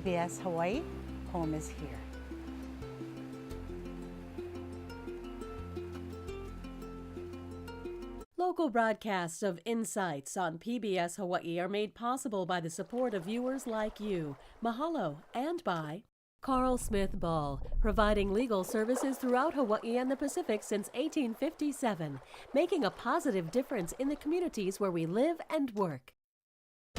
PBS Hawaii, home is here. Local broadcasts of Insights on PBS Hawaii are made possible by the support of viewers like you. Mahalo, and by Carl Smith Ball, providing legal services throughout Hawaii and the Pacific since 1857, making a positive difference in the communities where we live and work.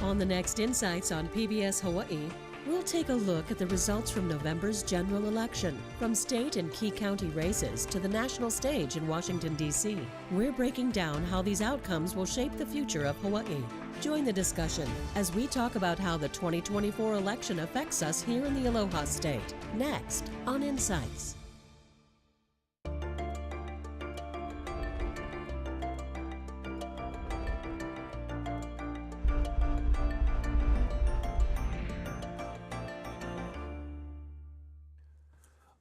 On the next Insights on PBS Hawaii, we'll take a look at the results from November's general election, from state and key county races to the national stage in Washington, D.C. We're breaking down how these outcomes will shape the future of Hawaii. Join the discussion as we talk about how the 2024 election affects us here in the Aloha State. Next on Insights.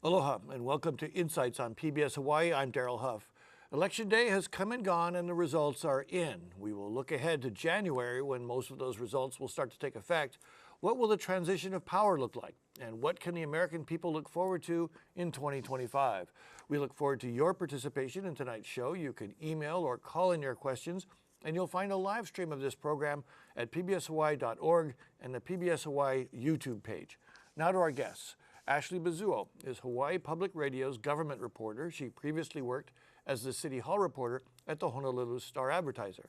Aloha and welcome to Insights on PBS Hawaii. I'm Daryl Huff. Election day has come and gone and the results are in. We will look ahead to January when most of those results will start to take effect. What will the transition of power look like? And what can the American people look forward to in 2025? We look forward to your participation in tonight's show. You can email or call in your questions, and you'll find a live stream of this program at pbshawaii.org and the PBS Hawaii YouTube page. Now to our guests. Ashley Mizuo is Hawaii Public Radio's government reporter. She previously worked as the City Hall reporter at the Honolulu Star-Advertiser.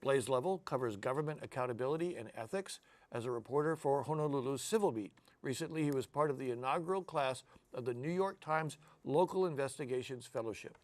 Blaze Lovell covers government accountability and ethics as a reporter for Honolulu's Civil Beat. Recently, he was part of the inaugural class of the New York Times Local Investigations Fellowship.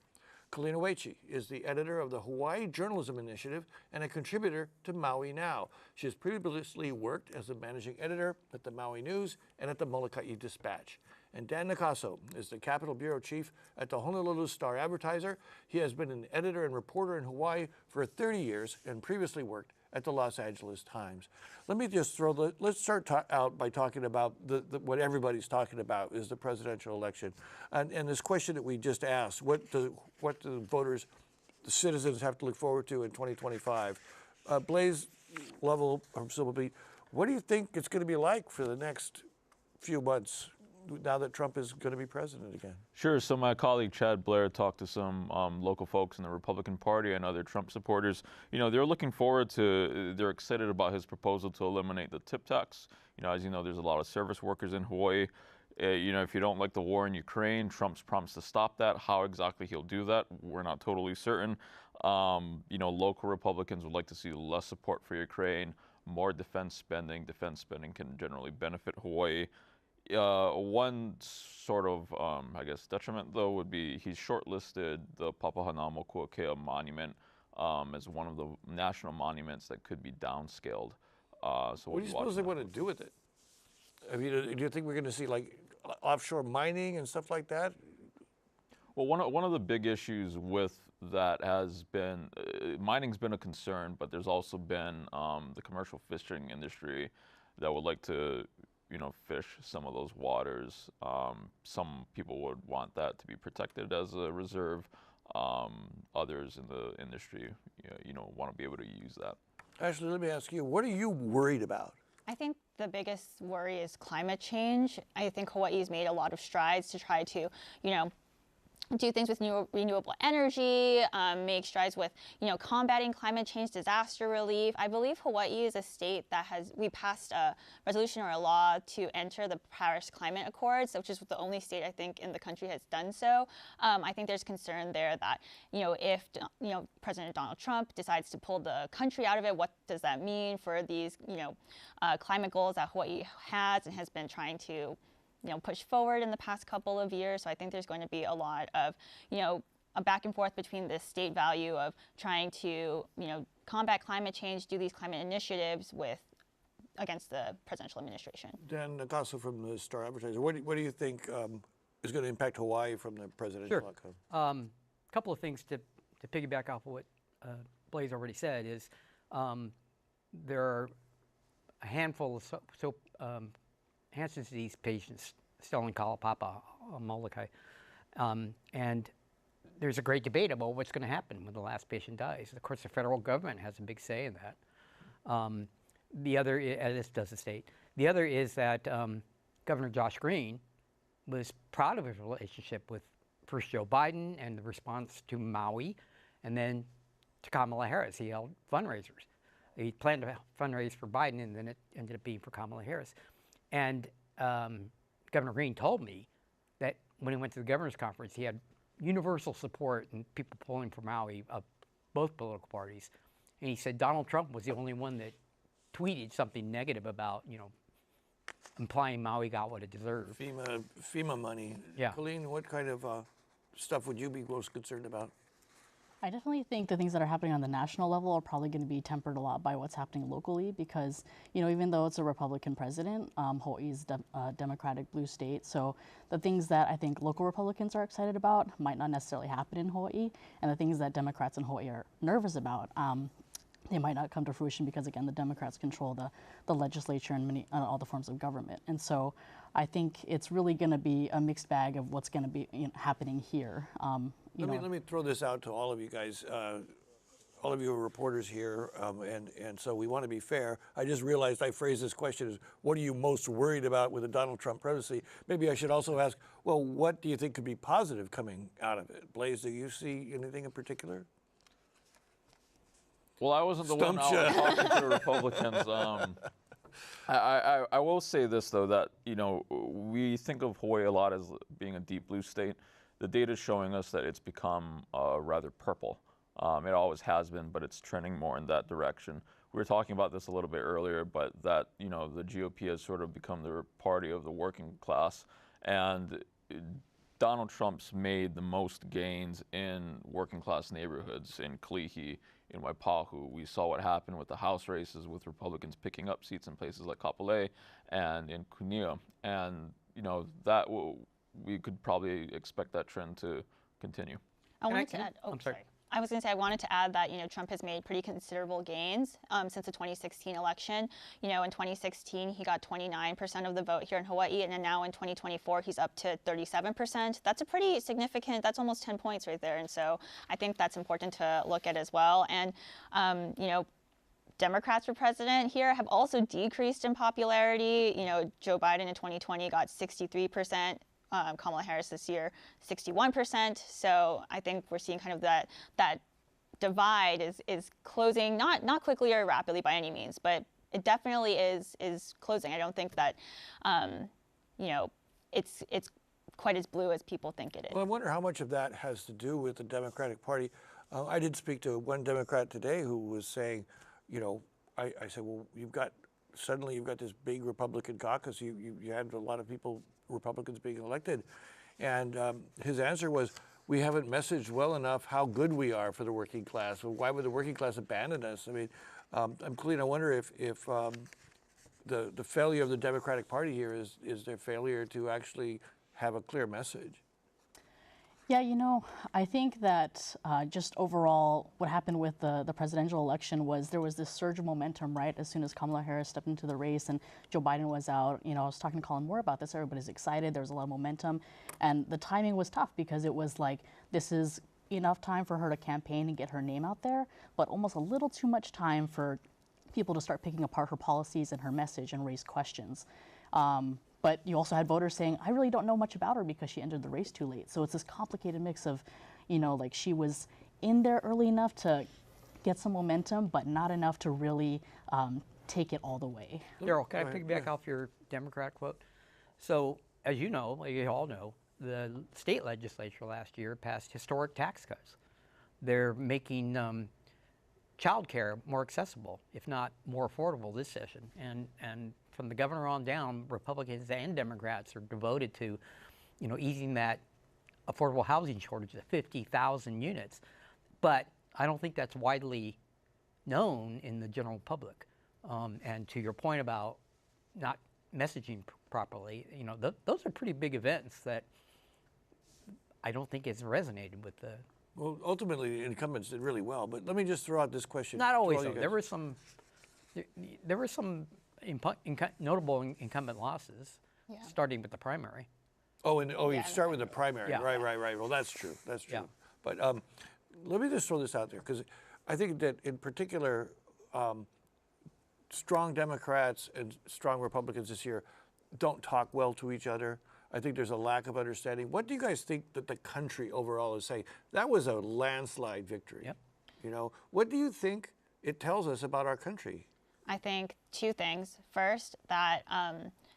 Colleen Uechi is the editor of the Hawaii Journalism Initiative and a contributor to Maui Now. She has previously worked as the managing editor at the Maui News and at the Molokai Dispatch. And Dan Nakaso is the Capitol Bureau Chief at the Honolulu Star-Advertiser. He has been an editor and reporter in Hawaii for 30 years and previously worked at the Los Angeles Times. Let me just let's start out by talking about what everybody's talking about is the presidential election. And this question that we just asked, what do voters, the citizens have to look forward to in 2025? Blaze Lovell from Civil Beat, what do you think it's going to be like for the next few months now that Trump is going to be president again? Sure. So my colleague Chad Blair talked to some local folks in the Republican Party and other Trump supporters. You know, they're looking forward to, they're excited about his proposal to eliminate the tip tax. You know, as you know, there's a lot of service workers in Hawaii. You know, if you don't like the war in Ukraine, Trump's promised to stop that. How exactly he'll do that, we're not totally certain. You know, local Republicans would like to see less support for Ukraine, more defense spending. Defense spending can generally benefit Hawaii. One sort of, I guess, detriment, though, would be he's shortlisted the Papahanaumo Kuakea Monument as one of the national monuments that could be downscaled. So what do you suppose they want to do with it? I mean, do you think we're going to see, like, offshore mining and stuff like that? Well, one of the big issues with that has been, mining's been a concern, but there's also been the commercial fishing industry that would like to, you know, fish some of those waters. Some people would want that to be protected as a reserve. Others in the industry, you know, want to be able to use that. Ashley, let me ask you, what are you worried about? I think the biggest worry is climate change. I think Hawaii's made a lot of strides to try to, you know, do things with renewable energy, make strides with, you know, combating climate change, disaster relief. I believe Hawaii is a state that we passed a resolution or a law to enter the Paris Climate Accords, which is the only state I think in the country has done so. I think there's concern there that, you know, if, you know, President Donald Trump decides to pull the country out of it, what does that mean for these, you know, climate goals that Hawaii has and has been trying to, you know, push forward in the past couple of years. So I think there's going to be a lot of, you know, a back and forth between the state value of trying to, you know, combat climate change, do these climate initiatives against the presidential administration. Dan Nakaso from the Star-Advertiser, what do you think is going to impact Hawaii from the presidential outcome? A couple of things to piggyback off of what Blaze already said is there are a handful of Hansen's disease patients still in Kalapapa, Molokai. And there's a great debate about what's going to happen when the last patient dies. Of course, the federal government has a big say in that. The other, as does the state. The other is that Governor Josh Green was proud of his relationship with first Joe Biden and the response to Maui, and then to Kamala Harris. He held fundraisers. He planned to fundraise for Biden, and then it ended up being for Kamala Harris. And Governor Green told me that when he went to the governor's conference, he had universal support and people pulling for Maui of both political parties. And he said Donald Trump was the only one that tweeted something negative about, implying Maui got what it deserved. FEMA money. Yeah. Colleen, what kind of stuff would you be most concerned about? I definitely think the things that are happening on the national level are probably going to be tempered a lot by what's happening locally because, even though it's a Republican president, Hawaii is a Democratic blue state. So the things that I think local Republicans are excited about might not necessarily happen in Hawaii. And the things that Democrats in Hawaii are nervous about, they might not come to fruition because, again, the Democrats control the legislature and all the forms of government. And so I think it's really going to be a mixed bag of what's going to be happening here. Let me throw this out to all of you guys. All of you are reporters here, and so we want to be fair. I just realized I phrased this question as, what are you most worried about with the Donald Trump presidency? Maybe I should also ask, well, what do you think could be positive coming out of it? Blaze, do you see anything in particular? Well, I wasn't the one out talking to the Republicans. I will say this, though, that, we think of Hawaii a lot as being a deep blue state. The data is showing us that it's become rather purple. It always has been, but it's trending more in that direction. We were talking about this a little bit earlier, but that, the GOP has sort of become the party of the working class. And Donald Trump's made the most gains in working class neighborhoods, in Kalihi, in Waipahu. We saw what happened with the House races with Republicans picking up seats in places like Kapolei and in Kunia. And, we could probably expect that trend to continue. I wanted to add, I was going to say, I wanted to add that, Trump has made pretty considerable gains since the 2016 election. In 2016, he got 29% of the vote here in Hawaii, and then now in 2024, he's up to 37%. That's a pretty significant, that's almost 10 points right there. And so I think that's important to look at as well. And, Democrats for president here have also decreased in popularity. Joe Biden in 2020 got 63%. Kamala Harris this year, 61%. So I think we're seeing kind of that divide is closing, not quickly or rapidly by any means, but it definitely is closing. I don't think that it's quite as blue as people think it is. Well, I wonder how much of that has to do with the Democratic Party. I did speak to one Democrat today who was saying, I said, well, suddenly you've got this big Republican caucus. You had a lot of Republicans being elected. And his answer was, we haven't messaged well enough how good we are for the working class. Well, why would the working class abandon us? I mean, Colleen, I wonder if the failure of the Democratic Party here is their failure to actually have a clear message. Yeah, I think that just overall what happened with the presidential election was there was this surge of momentum, right? As soon as Kamala Harris stepped into the race and Joe Biden was out, I was talking to Colleen more about this. Everybody's excited. There was a lot of momentum. And the timing was tough because it was like, this is enough time for her to campaign and get her name out there, but almost a little too much time for people to start picking apart her policies and her message and raise questions. But you also had voters saying, I really don't know much about her because she entered the race too late. So it's this complicated mix of, like she was in there early enough to get some momentum, but not enough to really take it all the way. Daryl, can I piggyback off your Democrat quote? So, as you know, you all know, the state legislature last year passed historic tax cuts. They're making child care more accessible, if not more affordable this session. And from the governor on down, Republicans and Democrats are devoted to, easing that affordable housing shortage of 50,000 units. But I don't think that's widely known in the general public. And to your point about not messaging properly, those are pretty big events that I don't think has resonated with the. Well, ultimately, the incumbents did really well. But let me just throw out this question. Not always, though. There were some notable incumbent losses, starting with the primary. You start with the primary. Yeah. Right. Well, that's true. That's true. Yeah. But let me just throw this out there, because I think that in particular, strong Democrats and strong Republicans this year don't talk well to each other. I think there's a lack of understanding. What do you guys think that the country overall is saying? That was a landslide victory. Yep. You know, what do you think it tells us about our country? I think two things. First, that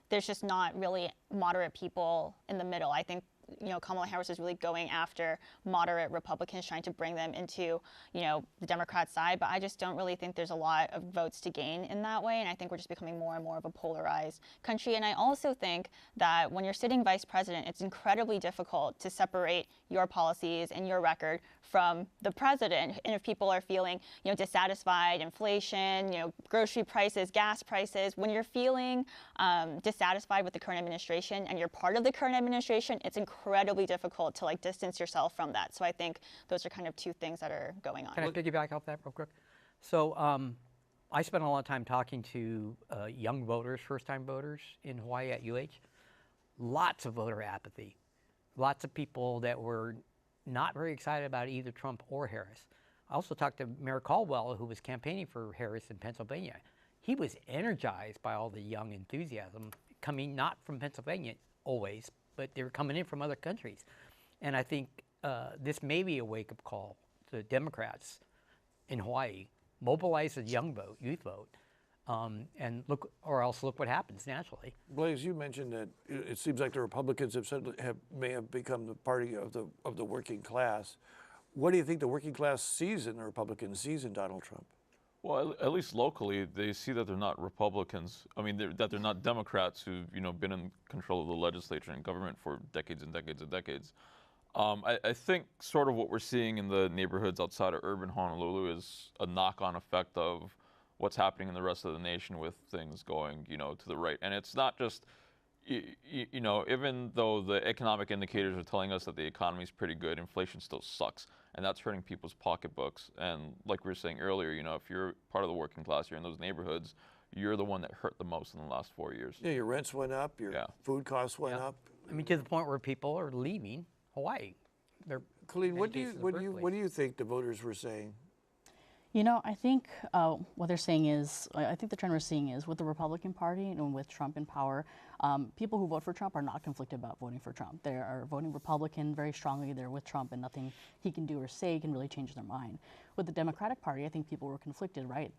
there's just not really moderate people in the middle. I think, you know, Kamala Harris is really going after moderate Republicans, trying to bring them into, you know, the Democrat side. But I just don't really think there's a lot of votes to gain in that way. And I think we're just becoming more and more of a polarized country. And I also think that when you're sitting vice president, it's incredibly difficult to separate your policies and your record from the president. And if people are feeling, you know, dissatisfied, inflation, you know, grocery prices, gas prices, when you're feeling dissatisfied with the current administration and you're part of the current administration, it's incredibly difficult to like distance yourself from that. So I think those are kind of two things that are going on. Can I piggyback off that real quick? So I spent a lot of time talking to young voters, first-time voters in Hawaii at Uechi. Lots of voter apathy. Lots of people that were not very excited about either Trump or Harris. I also talked to Mayor Caldwell, who was campaigning for Harris in Pennsylvania. He was energized by all the young enthusiasm coming not from Pennsylvania always, but they were coming in from other countries. And I think this may be a wake-up call to Democrats in Hawaii. Mobilize the young vote, youth vote, and look, or else look what happens nationally. Blaze, you mentioned that it seems like the Republicans may have become the party of the working class. What do you think the working class sees in the Republicans, sees in Donald Trump? Well, at least locally, they see that they're not Republicans. I mean, that they're not Democrats who've, you know, been in control of the legislature and government for decades and decades and decades. I think sort of what we're seeing in the neighborhoods outside of urban Honolulu is a knock-on effect of what's happening in the rest of the nation with things going, you know, to the right. And it's not just, you know, even though the economic indicators are telling us that the economy is pretty good, inflation still sucks. And that's hurting people's pocketbooks. And like we were saying earlier, you know, if you're part of the working class, you're in those neighborhoods, you're the one that hurt the most in the last 4 years. Yeah, your rents went up, your food costs went up. I mean, to the point where people are leaving Hawaii. Colleen, what do you think the voters were saying? You know, I think what they're saying is, I think the trend we're seeing is with the Republican Party and with Trump in power, people who vote for Trump are not conflicted about voting for Trump. They are voting Republican very strongly. They're with Trump, and nothing he can do or say can really change their mind. With the Democratic Party, I think people were conflicted, right?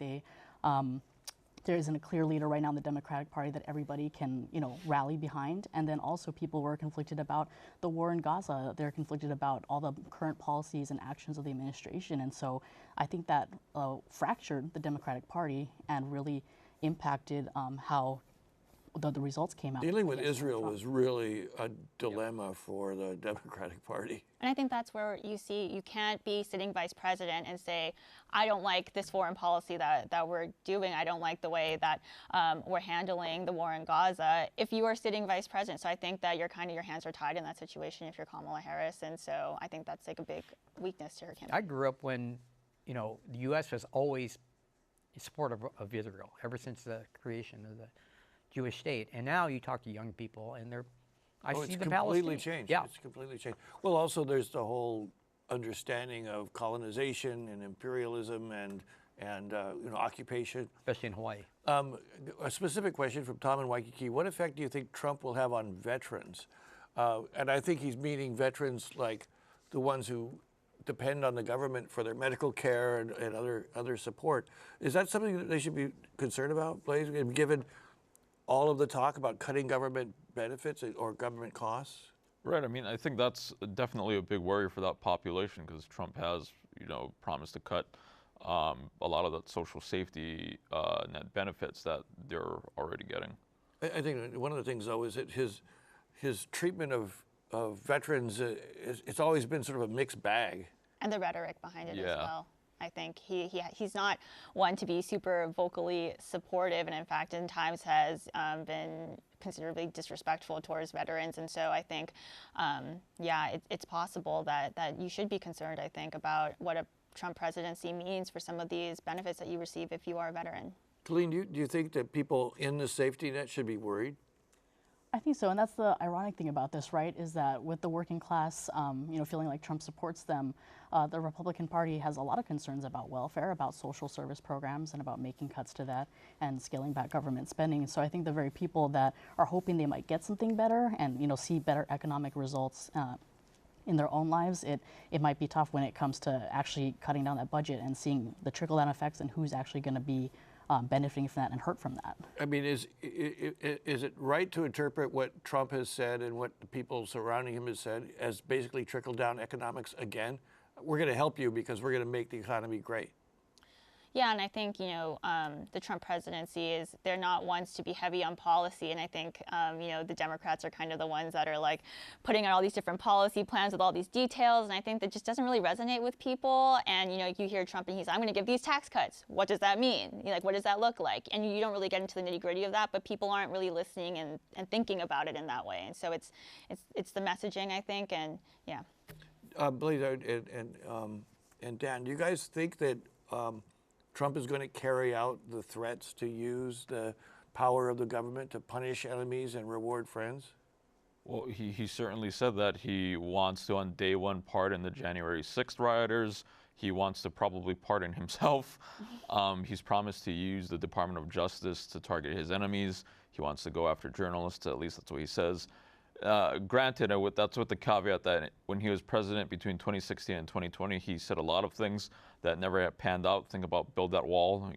There isn't a clear leader right now in the Democratic Party that everybody can, you know, rally behind. And then also people were conflicted about the war in Gaza. They're conflicted about all the current policies and actions of the administration. And so I think that fractured the Democratic Party and really impacted how the results came out. Dealing with Israel was really a dilemma for the Democratic Party. And I think that's where you see you can't be sitting vice president and say, I don't like this foreign policy that we're doing. I don't like the way that we're handling the war in Gaza. If you are sitting vice president, so I think that your hands are tied in that situation if you're Kamala Harris. And so I think that's like a big weakness to her campaign. I grew up when, you know, the U.S. was always supportive of Israel ever since the creation of the Jewish state, and now you talk to young people, and I see the Palestinians. It's completely changed. Yeah, it's completely changed. Well, also there's the whole understanding of colonization and imperialism and you know, occupation, especially in Hawaii. A specific question from Tom in Waikiki: what effect do you think Trump will have on veterans? And I think he's meaning veterans like the ones who depend on the government for their medical care and other support. Is that something that they should be concerned about, Blaze, given all of the talk about cutting government benefits or government costs? Right. I mean, I think that's definitely a big worry for that population because Trump has, you know, promised to cut a lot of the social safety net benefits that they're already getting. I think one of the things, though, is that his treatment of veterans, it's always been sort of a mixed bag. And the rhetoric behind it as well. I think he's not one to be super vocally supportive, and in fact, in times has been considerably disrespectful towards veterans. And so I think, it's possible that you should be concerned, I think, about what a Trump presidency means for some of these benefits that you receive if you are a veteran. Colleen, do you think that people in the safety net should be worried? I think so, and that's the ironic thing about this, right? Is that with the working class, feeling like Trump supports them, the Republican Party has a lot of concerns about welfare, about social service programs, and about making cuts to that and scaling back government spending. So I think the very people that are hoping they might get something better and see better economic results in their own lives, it might be tough when it comes to actually cutting down that budget and seeing the trickle-down effects and who's actually going to be benefiting from that and hurt from that. I mean, is it right to interpret what Trump has said and what the people surrounding him has said as basically trickle-down economics again? We're going to help you because we're going to make the economy great. Yeah, and I think, the Trump presidency they're not ones to be heavy on policy. And I think, the Democrats are kind of the ones that are like putting out all these different policy plans with all these details. And I think that just doesn't really resonate with people. And, you hear Trump and he's, I'm going to give these tax cuts. What does that mean? Like, what does that look like? And you don't really get into the nitty gritty of that, but people aren't really listening and thinking about it in that way. And so it's the messaging, I think. And yeah. Blaise and Dan, do you guys think that Trump is going to carry out the threats to use the power of the government to punish enemies and reward friends? Well, he certainly said that he wants to, on day one, pardon the January 6th rioters. He wants to probably pardon himself. He's promised to use the Department of Justice to target his enemies. He wants to go after journalists, at least that's what he says. Granted, that's with the caveat that when he was president between 2016 and 2020, he said a lot of things that never had panned out. Think about build that wall,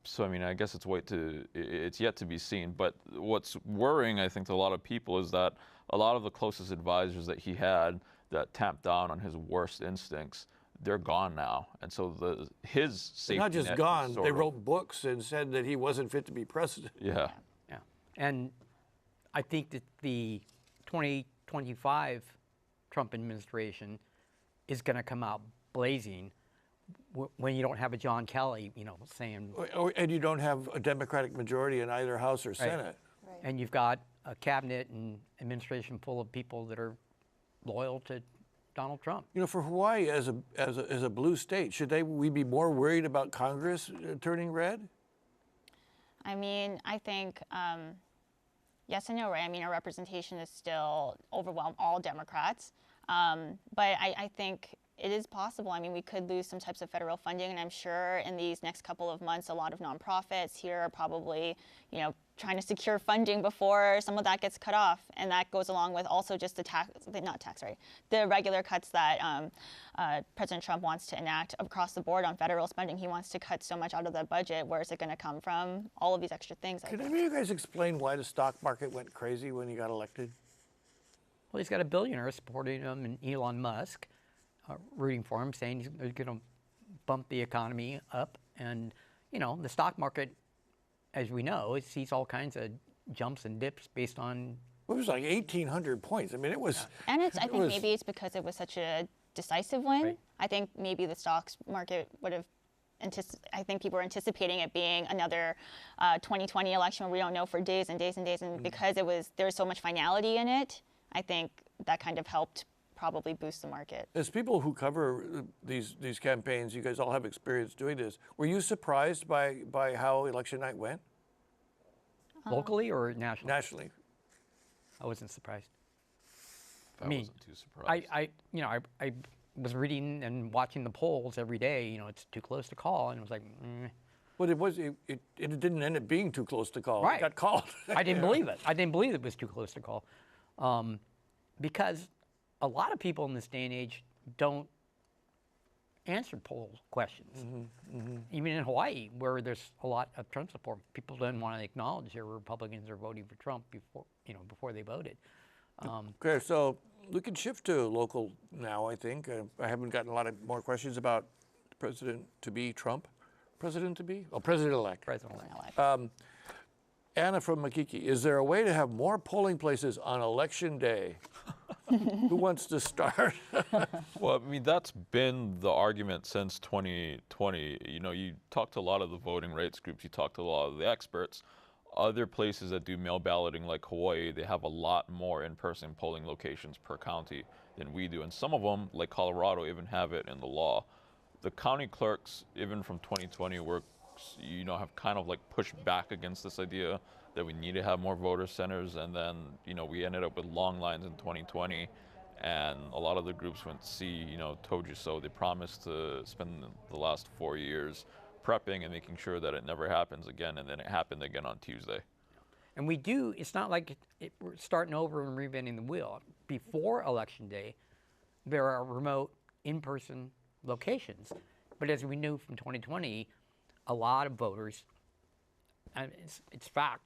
So, I mean, I guess it's yet to be seen. But what's worrying, I think, to a lot of people is that a lot of the closest advisors that he had that tamped down on his worst instincts, they're gone now. And so his safety They're not just net gone, sort they of- wrote books and said that he wasn't fit to be president. Yeah. Yeah. And I think that the 2025 Trump administration is going to come out blazing when you don't have a John Kelly, saying. And you don't have a Democratic majority in either House or Senate. Right. And you've got a cabinet and administration full of people that are loyal to Donald Trump. For Hawaii as a blue state, should we be more worried about Congress turning red? I mean, I think, yes and no, right? I mean, our representation is still overwhelmed all Democrats. But I think it is possible. I mean, we could lose some types of federal funding, and I'm sure in these next couple of months, a lot of nonprofits here are probably, trying to secure funding before some of that gets cut off. And that goes along with also just the regular cuts that President Trump wants to enact across the board on federal spending. He wants to cut so much out of the budget. Where is it going to come from? All of these extra things. Could any of you guys explain why the stock market went crazy when he got elected? Well, he's got a billionaire supporting him and Elon Musk rooting for him, saying he's going to bump the economy up. And, the stock market, as we know, it sees all kinds of jumps and dips based on. It was like 1,800 points. I mean, it was. And I think maybe it's because it was such a decisive win. Right. I think maybe the stocks market would have. I think people were anticipating it being another 2020 election where we don't know for days and days and days. And because there was so much finality in it, I think that kind of helped probably boost the market. As people who cover these campaigns, you guys all have experience doing this. Were you surprised by how election night went? Locally or nationally? Nationally. I wasn't surprised. I wasn't too surprised. I was reading and watching the polls every day. It's too close to call, and it was like. But it didn't end up being too close to call. Right. It got called. I didn't believe it. I didn't believe it was too close to call, because a lot of people in this day and age don't answer poll questions. Even in Hawaii, where there's a lot of Trump support, people don't want to acknowledge their Republicans are voting for Trump before they voted. Okay, so we can shift to local now, I think. I haven't gotten a lot of more questions about President-to-be Trump. President-to-be? Oh, President-elect. President-elect. Anna from Makiki, is there a way to have more polling places on election day? Who wants to start? Well, I mean, that's been the argument since 2020. You talk to a lot of the voting rights groups, you talk to a lot of the experts. Other places that do mail balloting like Hawaii, they have a lot more in-person polling locations per county than we do. And some of them, like Colorado, even have it in the law. The county clerks, even from 2020, have kind of like pushed back against this idea that we need to have more voter centers, and then, you know, we ended up with long lines in 2020, and a lot of the groups went, see, you know, told you so. They promised to spend the last 4 years prepping and making sure that it never happens again, and then it happened again on Tuesday. And we do, it's not like we're starting over and reinventing the wheel. Before Election Day, there are remote in-person locations. But as we knew from 2020, a lot of voters, and it's fact,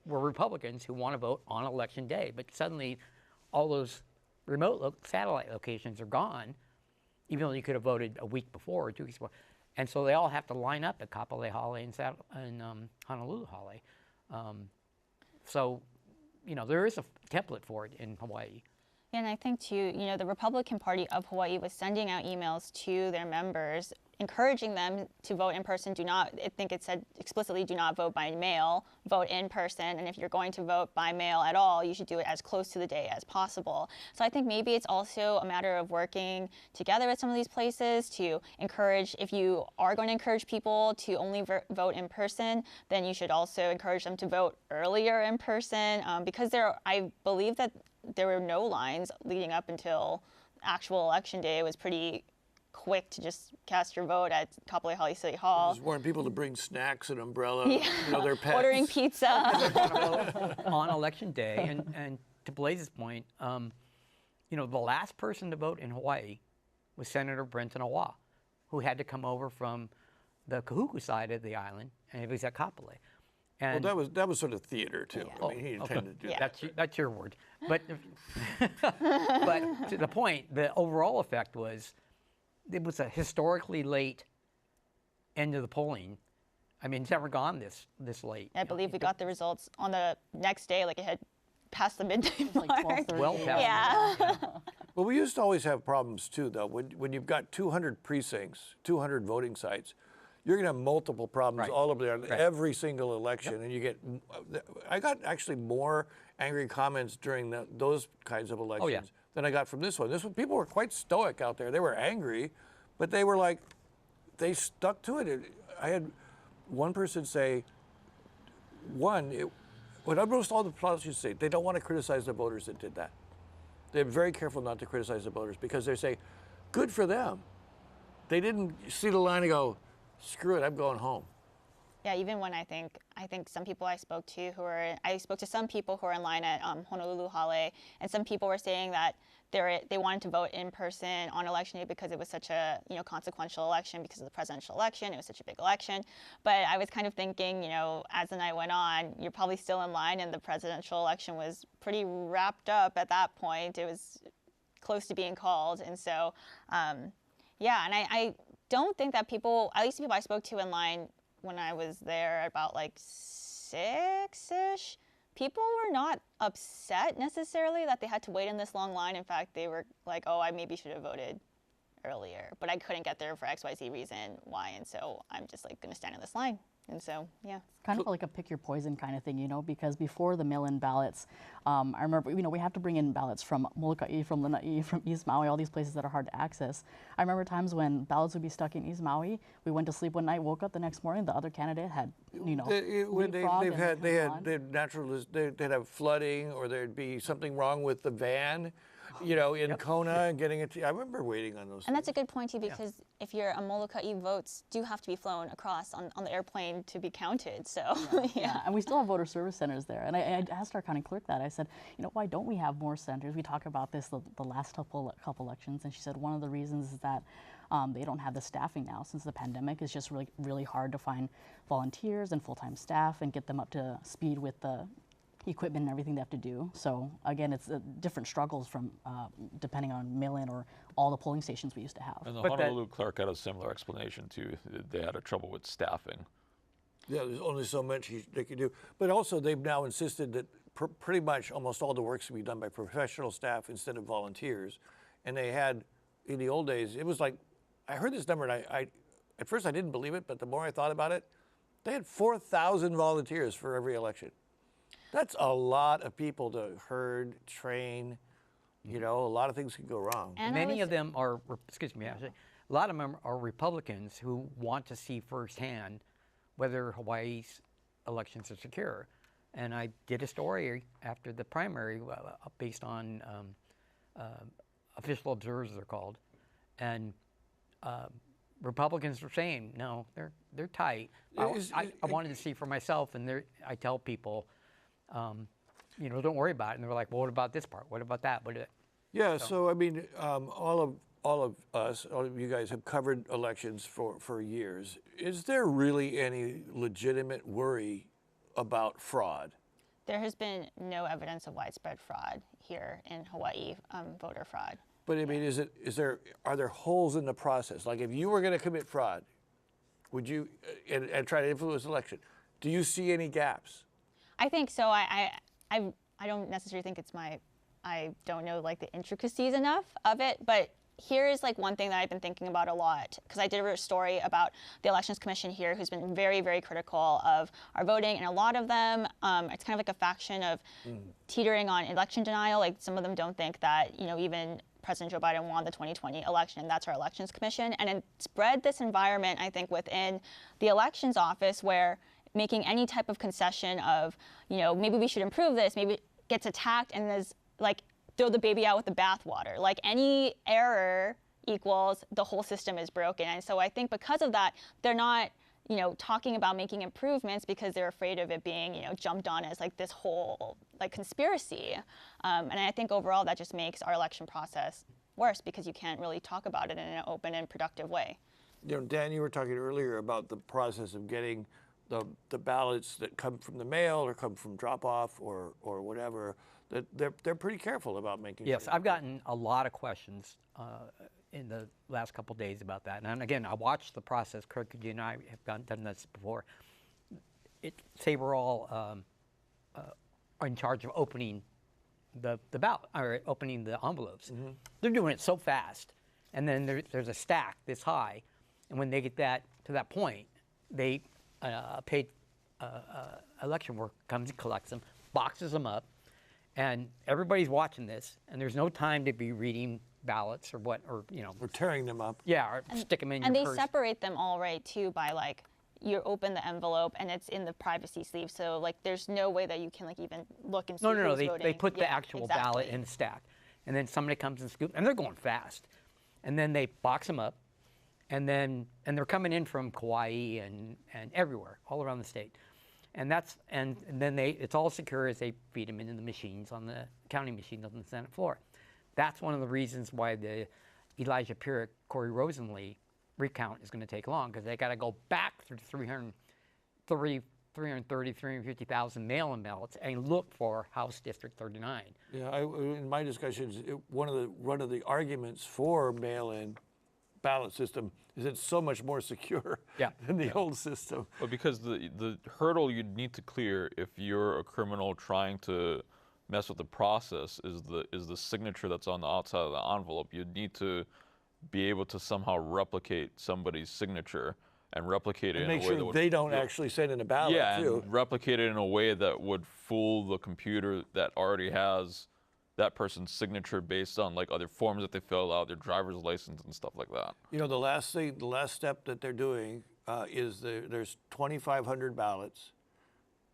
were Republicans who want to vote on Election Day. But suddenly, all those remote satellite locations are gone, even though you could have voted a week before or 2 weeks before. And so they all have to line up at Kapolei Hale and Honolulu Hale. So, you know, there is a template for it in Hawaii. And I think too, you know, the Republican Party of Hawaii was sending out emails to their members, encouraging them to vote in person. I think it said explicitly, do not vote by mail, vote in person. And if you're going to vote by mail at all, you should do it as close to the day as possible. So I think maybe it's also a matter of working together at some of these places to encourage, if you are going to encourage people to only vote in person, then you should also encourage them to vote earlier in person, because I believe that there were no lines leading up until actual Election Day. It was pretty quick to just cast your vote at Kapolei Hale City Hall. Just warn people to bring snacks and umbrella, you know, their pets. Ordering pizza. On Election Day, and to Blaze's point, you know, the last person to vote in Hawaii was Senator Brenton Awa, who had to come over from the Kahuku side of the island, and he was at Kapolei. And Well, that was sort of theater too. I mean, he intended to do that. That's your word. But but to the point, the overall effect was it was a historically late end of the polling. I mean, it's never gone this late. I believe we got the results on the next day, like it had passed the midday mark. Like 12:30. Well past. Yeah. Well, we used to always have problems too, though. When you've got 200 precincts, 200 voting sites, you're going to have multiple problems all over there on every single election, and you get. I got actually more angry comments during those kinds of elections than I got from this one. This one, people were quite stoic out there. They were angry, but they were like, they stuck to it. I had one person say, what almost all the politicians say, they don't want to criticize the voters that did that. They're very careful not to criticize the voters because they say, good for them. They didn't see the line and go, screw it, I'm going home. Yeah, even when I think some people I spoke to I spoke to some people who are in line at Honolulu Hale, and some people were saying that they wanted to vote in person on election day because it was such a consequential election because of the presidential election. It was such a big election. But I was kind of thinking, as the night went on, you're probably still in line, and the presidential election was pretty wrapped up at that point. It was close to being called, and so yeah, and I don't think that people, at least the people I spoke to in line when I was there about like 6-ish, people were not upset necessarily that they had to wait in this long line. In fact, they were like, oh, I maybe should have voted earlier, but I couldn't get there for XYZ reason, why, and so I'm just like gonna stand in this line. And so, yeah. Kind of like a pick your poison kind of thing, because before the mail-in ballots, I remember, we have to bring in ballots from Molokaʻi, from Lanai, from East Maui, all these places that are hard to access. I remember times when ballots would be stuck in East Maui. We went to sleep one night, woke up the next morning, the other candidate had, they'd have flooding, or there'd be something wrong with the van, in Kona, and getting it. I remember waiting on those. And that's a good point too, because if you're a Molokaʻi, votes do have to be flown across on the airplane to be counted. So yeah. And we still have voter service centers there. And I asked our county clerk that. I said, why don't we have more centers? We talk about this the last couple elections, and she said one of the reasons is that they don't have the staffing now since the pandemic. It's just really, really hard to find volunteers and full-time staff and get them up to speed with the equipment and everything they have to do. So again, it's different struggles from depending on mail-in or all the polling stations we used to have. And the Honolulu clerk had a similar explanation too. They had a trouble with staffing. Yeah, there's only so much they could do. But also they've now insisted that pretty much almost all the work's to be done by professional staff instead of volunteers. And they had, in the old days, it was like, I heard this number and I at first I didn't believe it, but the more I thought about it, they had 4,000 volunteers for every election. That's a lot of people to herd, train. A lot of things could go wrong. And many of them are, excuse me, a lot of them are Republicans who want to see firsthand whether Hawaii's elections are secure. And I did a story after the primary based on official observers, they're called, and Republicans were saying, no, they're tight. I wanted to see for myself, and I tell people, you know, don't worry about it. And they're like, well, what about this part? What about that? Yeah, so I mean, all of us, all of you guys have covered elections for years. Is there really any legitimate worry about fraud? There has been no evidence of widespread fraud here in Hawaii, voter fraud. But I mean, are there holes in the process? Like, if you were going to commit fraud, would you and try to influence the election? Do you see any gaps? I think so. I don't necessarily think I don't know like the intricacies enough of it, but here is like one thing that I've been thinking about a lot, because I did a story about the Elections Commission here who's been very, very critical of our voting, and a lot of them, it's kind of like a faction of teetering on election denial. Like, some of them don't think that, you know, even President Joe Biden won the 2020 election, and that's our Elections Commission. And it spread this environment, I think, within the elections office where making any type of concession of, you know, maybe we should improve this, maybe it gets attacked, and there's like, throw the baby out with the bathwater. Like, any error equals the whole system is broken. And so I think because of that, they're not, you know, talking about making improvements because they're afraid of it being, you know, jumped on as like this whole like conspiracy. And I think overall that just makes our election process worse because you can't really talk about it in an open and productive way. You know, Dan, you were talking earlier about the process of getting the ballots that come from the mail or come from drop-off or whatever. That they're pretty careful about making. Yes, sure. I've gotten a lot of questions in the last couple of days about that. And again, I watched the process. Kirk and I have done this before. Say we're all in charge of opening the ballot or opening the envelopes. Mm-hmm. They're doing it so fast, and then there's a stack this high, and when they get to that point, they paid election work comes and collects them, boxes them up. And everybody's watching this, and there's no time to be reading ballots or you know. Or tearing them up. Yeah, or stick them in your purse. And they separate them all right, too, by like, you open the envelope and it's in the privacy sleeve. So like, there's no way that you can like even look and see who's voting. They put the actual ballot in the stack. And then somebody comes and scoops, and they're going fast. And then they box them up, and they're coming in from Kauai and everywhere, all around the state. And then it's all secure as they feed them into the machines on the counting machines on the Senate floor. That's one of the reasons why the Elijah Pierrick, Corey Rosenlee recount is going to take long, because they got to go back through 350,000 mail-in ballots and look for House District 39. Yeah, in my discussions, one of the arguments for mail-in ballot system is it's so much more secure than the old system. Well, because the hurdle you'd need to clear if you're a criminal trying to mess with the process is the signature that's on the outside of the envelope. You'd need to be able to somehow replicate somebody's signature and replicate it in a way that would... Make sure they don't actually send in a ballot, too. And replicate it in a way that would fool the computer that already has that person's signature based on like other forms that they fill out, their driver's license and stuff like that. You know, the last step that they're doing is there's 2,500 ballots,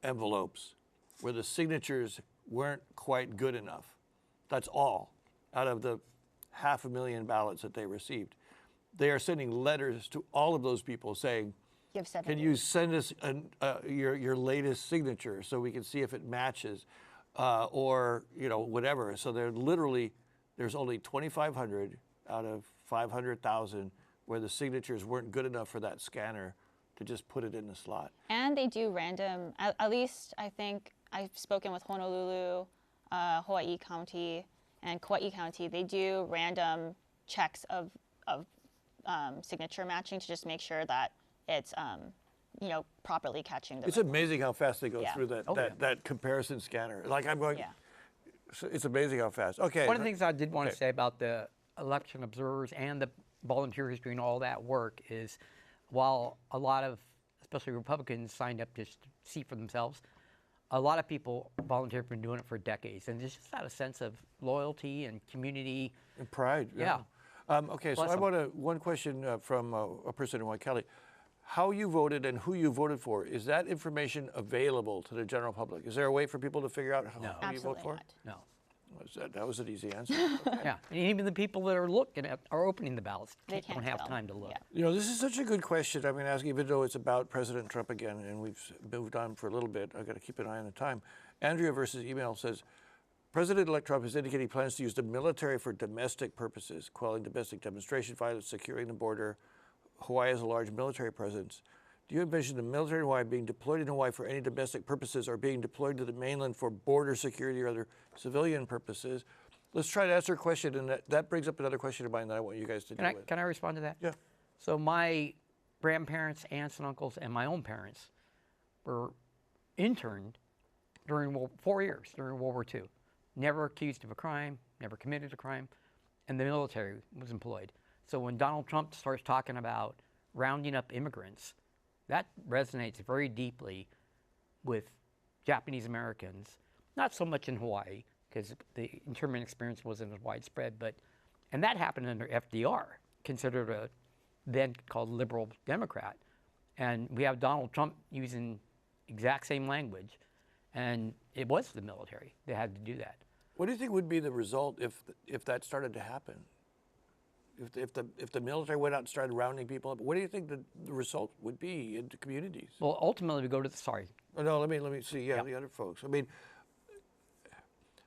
envelopes, where the signatures weren't quite good enough. That's all out of the 500,000 ballots that they received. They are sending letters to all of those people saying, can you send us your latest signature so we can see if it matches? Or, you know, whatever. So there's only 2,500 out of 500,000 where the signatures weren't good enough for that scanner to just put it in the slot. And they do random, at least I think I've spoken with Honolulu, Hawaiʻi County, and Kauai County. They do random checks of signature matching to just make sure that it's you know, properly catching the... It's amazing how fast they go through that comparison scanner. Like, I'm going... It's amazing how fast. Okay. One of the things I did want to say about the election observers and the volunteers doing all that work is, while a lot of, especially Republicans, signed up just to see for themselves, a lot of people volunteer have been doing it for decades, and there's just that a sense of loyalty and community. And pride. Yeah. Okay, so I want one question from a person in Waikele. how you voted and who you voted for, is that information available to the general public? Is there a way for people to figure out who you vote for? No. That was an easy answer. Okay. Yeah, and even the people that are opening the ballots They don't can't have tell. time to look. Yeah. You know, this is such a good question. I'm going to ask, even though it's about President Trump again, and we've moved on for a little bit. I've got to keep an eye on the time. Andrea versus email says, President-elect Trump has indicated he plans to use the military for domestic purposes, quelling domestic demonstration violence, securing the border. Hawaii has a large military presence. Do you envision the military in Hawaii being deployed in Hawaii for any domestic purposes or being deployed to the mainland for border security or other civilian purposes? Let's try to answer a question, and that brings up another question of mine that I want you guys to deal with. Can I respond to that? Yeah. So my grandparents, aunts and uncles, and my own parents were interned during 4 years during World War II. Never accused of a crime, never committed a crime, and the military was employed. So when Donald Trump starts talking about rounding up immigrants, that resonates very deeply with Japanese Americans, not so much in Hawaii, because the internment experience wasn't as widespread, and that happened under FDR, considered a then called liberal Democrat. And we have Donald Trump using exact same language, and it was the military that had to do that. What do you think would be the result if that started to happen? If the military went out and started rounding people up, what do you think the result would be in the communities? Well, ultimately we go to the, sorry. Oh, no, let me see, the other folks. I mean,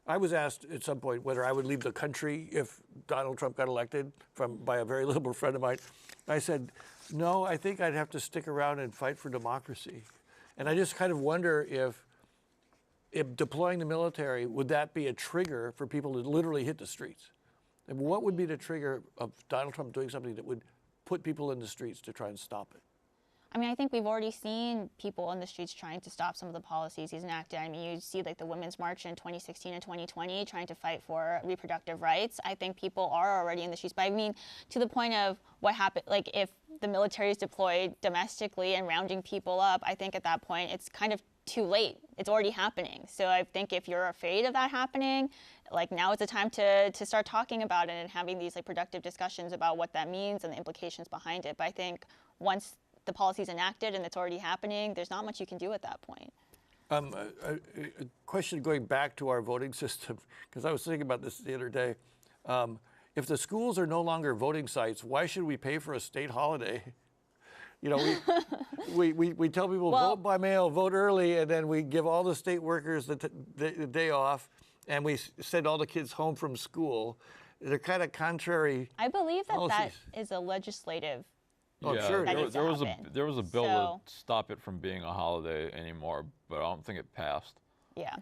I was asked at some point whether I would leave the country if Donald Trump got elected by a very liberal friend of mine. I said, no, I think I'd have to stick around and fight for democracy. And I just kind of wonder if deploying the military, would that be a trigger for people to literally hit the streets? And what would be the trigger of Donald Trump doing something that would put people in the streets to try and stop it? I mean, I think we've already seen people on the streets trying to stop some of the policies he's enacted. I mean, you see like the Women's March in 2016 and 2020 trying to fight for reproductive rights. I think people are already in the streets. But I mean, to the point of what happened, like if the military is deployed domestically and rounding people up, I think at that point it's kind of too late. It's already happening. So I think if you're afraid of that happening, like now is the time to start talking about it and having these like productive discussions about what that means and the implications behind it. But I think once the policy is enacted and it's already happening, there's not much you can do at that point. A question going back to our voting system, because I was thinking about this the other day. If the schools are no longer voting sites, why should we pay for a state holiday? You know, we tell people vote by mail, vote early, and then we give all the state workers the day off, and we send all the kids home from school. They're kind of contrary. I believe that policies. That is a legislative. Oh, sure. There was a bill to stop it from being a holiday anymore, but I don't think it passed. Yeah.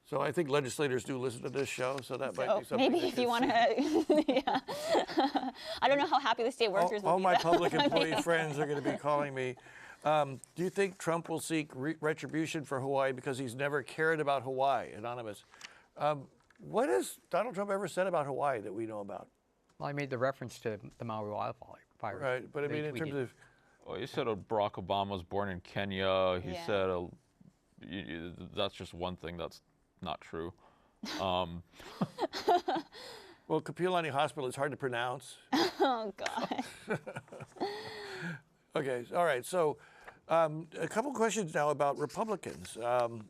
So I think legislators do listen to this show, so that might be something. Maybe if you want to, yeah. I don't know how happy the state workers will be. All my public employee friends are going to be calling me. Do you think Trump will seek retribution for Hawaii because he's never cared about Hawaii? Anonymous. What has Donald Trump ever said about Hawaii that we know about? Well, I made the reference to the Maui wildfire. Right, but I mean in terms of... Well, he said Barack Obama was born in Kenya. He said that's just one thing that's not true. Well, Kapiolani Hospital is hard to pronounce. Oh, God. Okay, all right. So a couple questions now about Republicans.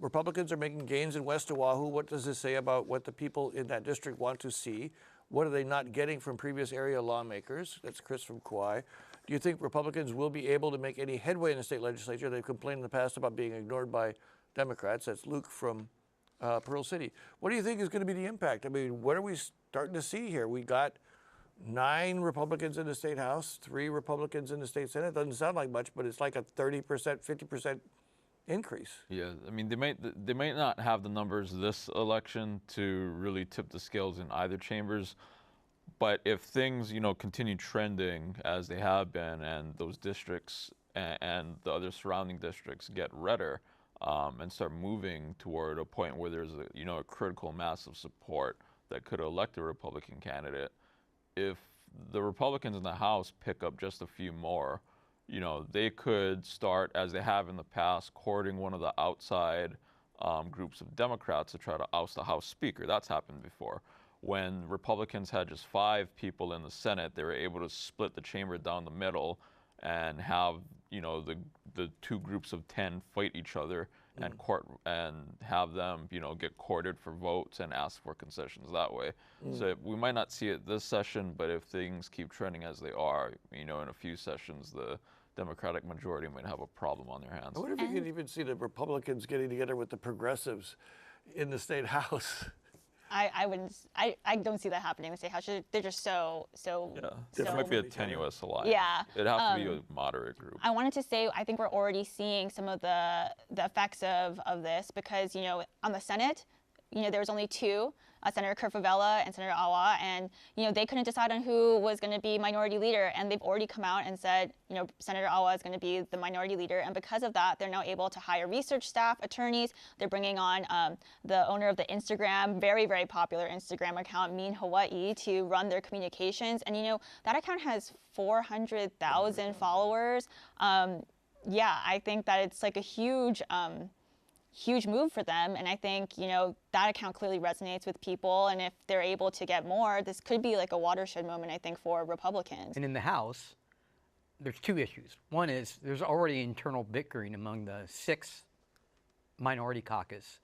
Republicans are making gains in West Oahu. What does this say about what the people in that district want to see? What are they not getting from previous area lawmakers? That's Chris from Kauai. Do you think Republicans will be able to make any headway in the state legislature? They've complained in the past about being ignored by Democrats. That's Luke from Pearl City. What do you think is going to be the impact? I mean, what are we starting to see here? We got 9 Republicans in the state House, 3 Republicans in the state Senate. Doesn't sound like much, but it's like a 30%, 50% increase. Yeah, I mean, they might not have the numbers this election to really tip the scales in either chambers, but if things, continue trending as they have been, and those districts and the other surrounding districts get redder, and start moving toward a point where there's a critical mass of support that could elect a Republican candidate, if the Republicans in the House pick up just a few more, they could start, as they have in the past, courting one of the outside groups of Democrats to try to oust the House Speaker. That's happened before. When Republicans had just 5 people in the Senate, they were able to split the chamber down the middle and have you know, the two groups of 10 fight each other and court and have them, you know, get courted for votes and ask for concessions that way. So we might not see it this session, but if things keep trending as they are, you know, in a few sessions, the Democratic majority might have a problem on their hands. I wonder if you could even see the Republicans getting together with the progressives in the state house. I wouldn't. I don't see that happening in the state house. They're just so. Yeah, it might be a tenuous alliance. Yeah. It'd have to be a moderate group. I wanted to say I think we're already seeing some of the effects of this because, you know, on the Senate, you know, there was only two, Senator Kurt Favela and Senator Awa, and, you know, they couldn't decide on who was going to be minority leader, and they've already come out and said, you know, Senator Awa is going to be the minority leader, and because of that, they're now able to hire research staff, attorneys. They're bringing on the owner of the Instagram, very, very popular Instagram account, Mean Hawaii, to run their communications, and, you know, that account has 400,000 followers. Yeah, I think that it's like a huge move for them, and I think, you know, that account clearly resonates with people, and if they're able to get more, this could be like a watershed moment, I think, for Republicans. And in the House, there's two issues. One is there's already internal bickering among the 6 minority caucus,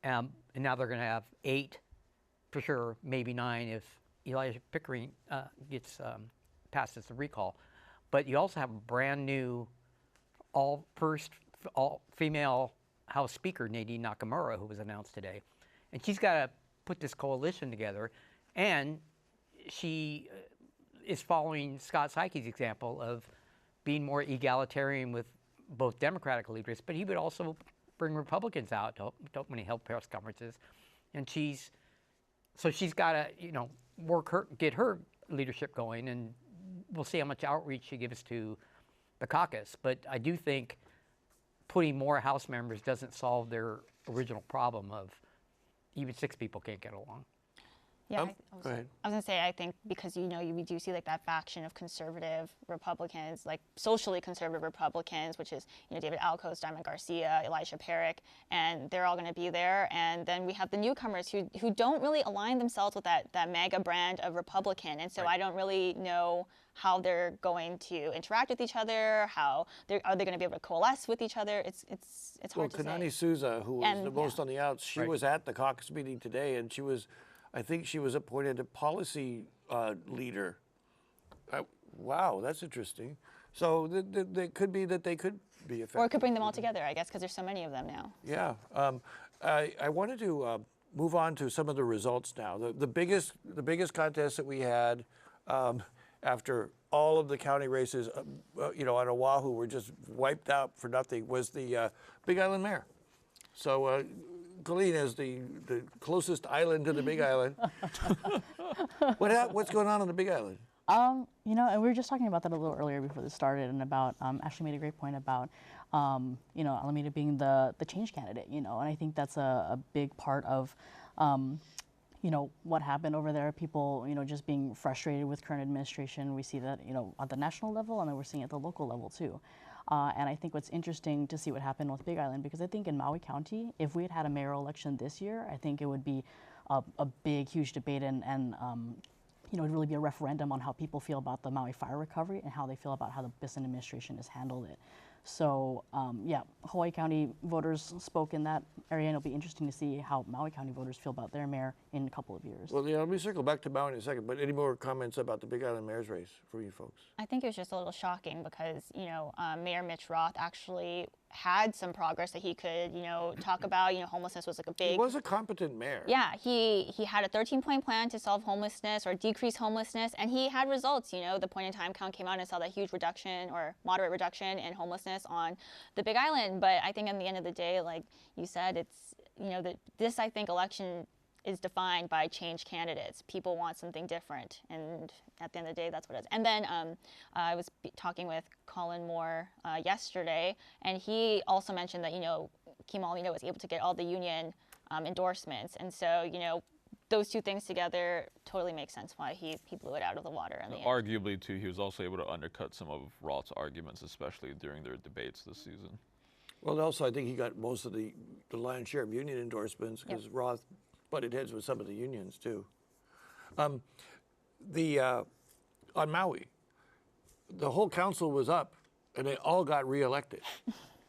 and now they're going to have 8 for sure, maybe 9 if Elijah Pickering gets passed as the recall. But you also have a brand new all-female House Speaker, Nadine Nakamura, who was announced today. And she's got to put this coalition together, and she is following Scott Sykes' example of being more egalitarian with both Democratic leaders, but he would also bring Republicans out to when he held press conferences. And she's got to, you know, get her leadership going, and we'll see how much outreach she gives to the caucus. But I do think putting more House members doesn't solve their original problem of even 6 people can't get along. Yeah, go ahead. I was going to say, I think because, you know, we do see like that faction of conservative Republicans, like socially conservative Republicans, which is, you know, David Alcos, Diamond Garcia, Elisha Parrick, and they're all going to be there. And then we have the newcomers who don't really align themselves with that MAGA brand of Republican. And so I don't really know how they're going to interact with each other, are they going to be able to coalesce with each other? It's hard to say. Kanani Souza, who was the most on the outs, she was at the caucus meeting today, and I think she was appointed a policy leader. Wow, that's interesting. So it could be that they could be effective. Or it could bring them all together, I guess, because there's so many of them now. Yeah. I wanted to move on to some of the results now. The biggest contest that we had after all of the county races, you know, on Oahu were just wiped out for nothing was the Big Island mayor. So Colleen is the closest island to the Big Island. What's going on the Big Island? You know, and we were just talking about that a little earlier before this started, and about Ashley made a great point about you know, Alameda being the change candidate. You know, and I think that's a big part of you know, what happened over there. People, you know, just being frustrated with current administration. We see that, you know, at the national level, and then we're seeing it at the local level too. And I think what's interesting to see what happened with Big Island, because I think in Maui County, if we had had a mayoral election this year, I think it would be a big, huge debate, and you know, it'd really be a referendum on how people feel about the Maui fire recovery and how they feel about how the Bisson administration has handled it. So yeah, Hawaii County voters spoke in that area, and it'll be interesting to see how Maui County voters feel about their mayor in a couple of years. Well, yeah, let me circle back to Maui in a second, but any more comments about the Big Island mayor's race for you folks? I think it was just a little shocking because, you know, Mayor Mitch Roth actually had some progress that he could, you know, talk about. You know, homelessness was like a big... He was a competent mayor. Yeah, he had a 13-point plan to solve homelessness or decrease homelessness, and he had results. You know, the point-in-time count came out and saw that huge reduction or moderate reduction in homelessness on the Big Island. But I think at the end of the day, like you said, it's, you know, this, I think, election is defined by change candidates. People want something different, and at the end of the day, that's what it is. And then I was talking with Colin Moore yesterday, and he also mentioned that, you know, Kemal, you know, was able to get all the union endorsements, and so, you know, those two things together totally make sense why he blew it out of the water in the end. Arguably, too, he was also able to undercut some of Roth's arguments, especially during their debates this season. Well, also, I think he got most of the lion's share of union endorsements because Roth butted heads with some of the unions too. On Maui, the whole council was up And they all got reelected.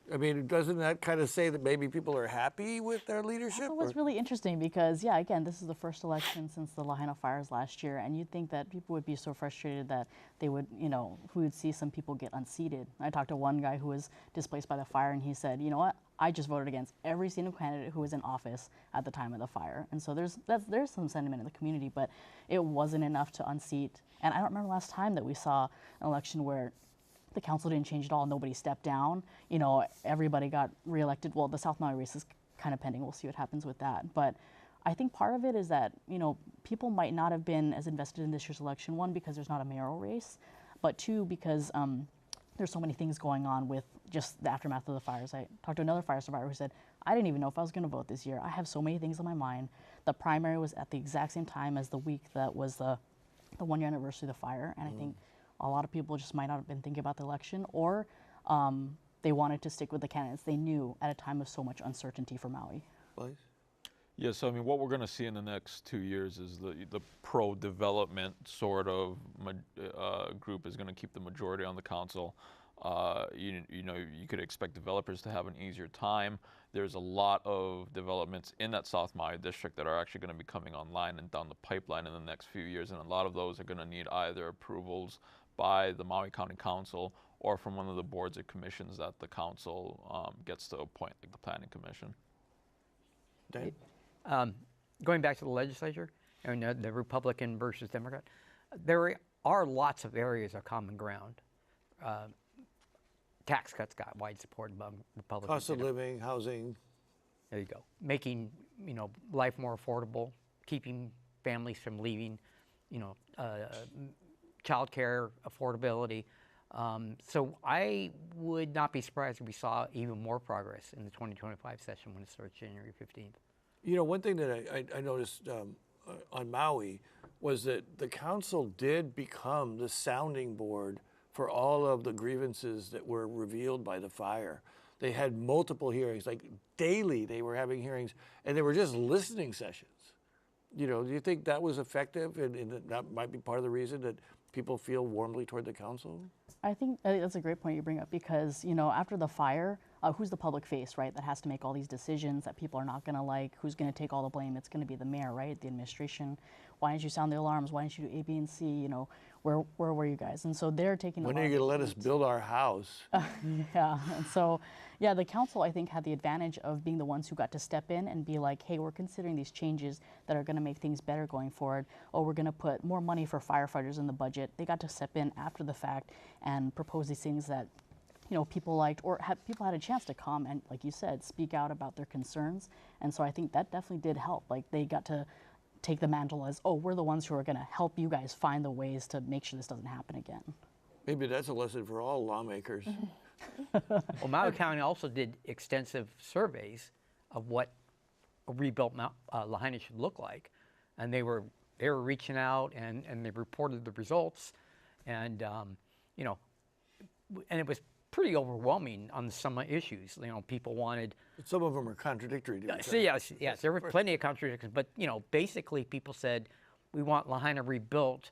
I mean, doesn't that kind of say that maybe people are happy with their leadership? That was really interesting because, yeah, again, this is the first election since the Lahaina fires last year, and you'd think that people would be so frustrated that they would, you know, we would see some people get unseated. I talked to one guy who was displaced by the fire, and he said, you know what, I just voted against every single candidate who was in office at the time of the fire. And so there's some sentiment in the community, but it wasn't enough to unseat. And I don't remember last time that we saw an election where the council didn't change at all. Nobody stepped down. You know, everybody got reelected. Well, the South Maui race is kind of pending. We'll see what happens with that. But I think part of it is that, you know, people might not have been as invested in this year's election. One, because there's not a mayoral race, but two, because there's so many things going on with just the aftermath of the fires. I talked to another fire survivor who said, I didn't even know if I was going to vote this year. I have so many things on my mind. The primary was at the exact same time as the week that was the 1 year anniversary of the fire. And I think a lot of people just might not have been thinking about the election, or they wanted to stick with the candidates they knew at a time of so much uncertainty for Maui. Blaise? Yeah, so I mean, what we're going to see in the next 2 years is the pro-development sort of group is going to keep the majority on the council. You know, you could expect developers to have an easier time. There's a lot of developments in that South Maui district that are actually going to be coming online and down the pipeline in the next few years, and a lot of those are going to need either approvals by the Maui County Council or from one of the boards or commissions that the council gets to appoint, like the Planning Commission. Dan? Going back to the legislature, and the Republican versus Democrat, there are lots of areas of common ground. Tax cuts got wide support among Republicans. Cost of living, housing. There you go. Making, you know, life more affordable, keeping families from leaving, you know, child care affordability. So I would not be surprised if we saw even more progress in the 2025 session when it starts January 15th. You know, one thing that I noticed on Maui was that the council did become the sounding board for all of the grievances that were revealed by the fire. They had multiple hearings, like daily they were having hearings, and they were just listening sessions. You know, do you think that was effective, and that might be part of the reason that people feel warmly toward the council? I think that's a great point you bring up because, you know, after the fire, who's the public face, right, that has to make all these decisions that people are not going to like? Who's going to take all the blame? It's going to be the mayor, right, the administration. Why didn't you sound the alarms? Why didn't you do A, B, and C? You know, where were you guys? And so they're taking When are you going to let us build our house? Yeah, and so, yeah, the council, I think, had the advantage of being the ones who got to step in and be like, hey, we're considering these changes that are going to make things better going forward. Oh, we're going to put more money for firefighters in the budget. They got to step in after the fact and propose these things that, you know, people liked, or people had a chance to come and, like you said, speak out about their concerns. And so I think that definitely did help. Like, they got to take the mantle as, oh, we're the ones who are going to help you guys find the ways to make sure this doesn't happen again. Maybe that's a lesson for all lawmakers. Well, Maui County also did extensive surveys of what a rebuilt Lahaina should look like, and they were reaching out and they reported the results, and you know, and it was pretty overwhelming on some issues. You know, people wanted. But some of them are contradictory to each So other. yes, there were plenty of contradictions, but you know, basically people said we want Lahaina rebuilt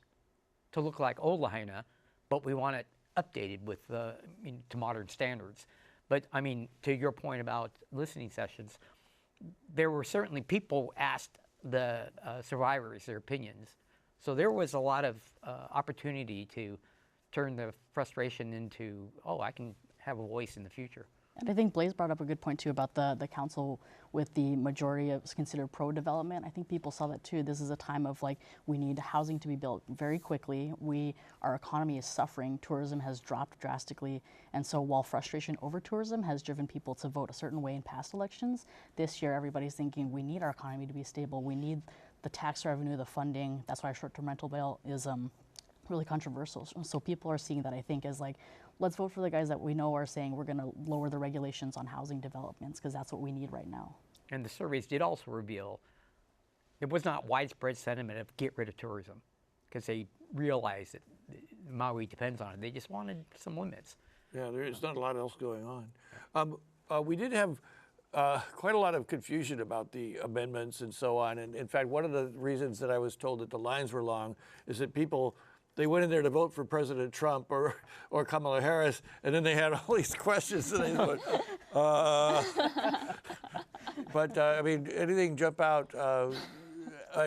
to look like old Lahaina, but we want it updated with to modern standards. But I mean, to your point about listening sessions, there were certainly people asked the survivors their opinions. So there was a lot of opportunity to turn the frustration into, oh, I can have a voice in the future. And I think Blaise brought up a good point too about the council with the majority of considered pro-development. I think people saw that too. This is a time of like, we need housing to be built very quickly. Our economy is suffering. Tourism has dropped drastically. And so while frustration over tourism has driven people to vote a certain way in past elections, this year everybody's thinking we need our economy to be stable. We need the tax revenue, the funding. That's why short-term rental bill is really controversial. So people are seeing that, I think, as like, let's vote for the guys that we know are saying we're going to lower the regulations on housing developments because that's what we need right now. And the surveys did also reveal there was not widespread sentiment of get rid of tourism because they realized that Maui depends on it. They just wanted some limits. Yeah, there's not a lot else going on. We did have quite a lot of confusion about the amendments and so on. And in fact, one of the reasons that I was told that the lines were long is that people they went in there to vote for President Trump or Kamala Harris, and then they had all these questions, and they thought, but I mean, anything jump out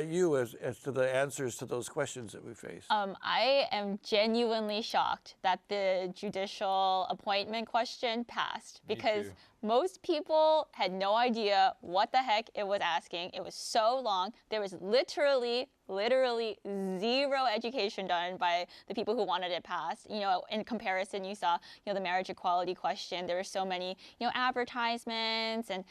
you as to the answers to those questions that we face? I am genuinely shocked that the judicial appointment question passed because most people had no idea what the heck it was asking. It was so long. There was literally zero education done by the people who wanted it passed. You know, in comparison, you saw, you know, the marriage equality question. There were so many, you know, advertisements and,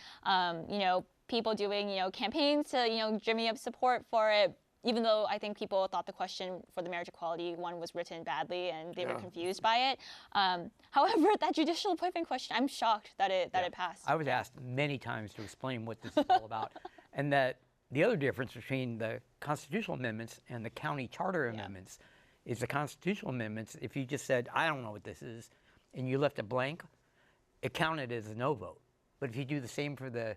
you know, people doing, you know, campaigns to, you know, jimmy up support for it. Even though I think people thought the question for the marriage equality one was written badly and they were confused by it. However, that judicial appointment question, I'm shocked that it passed. I was asked many times to explain what this is all about, and that the other difference between the constitutional amendments and the county charter amendments is the constitutional amendments, if you just said, I don't know what this is, and you left it blank, it counted as a no vote. But if you do the same for the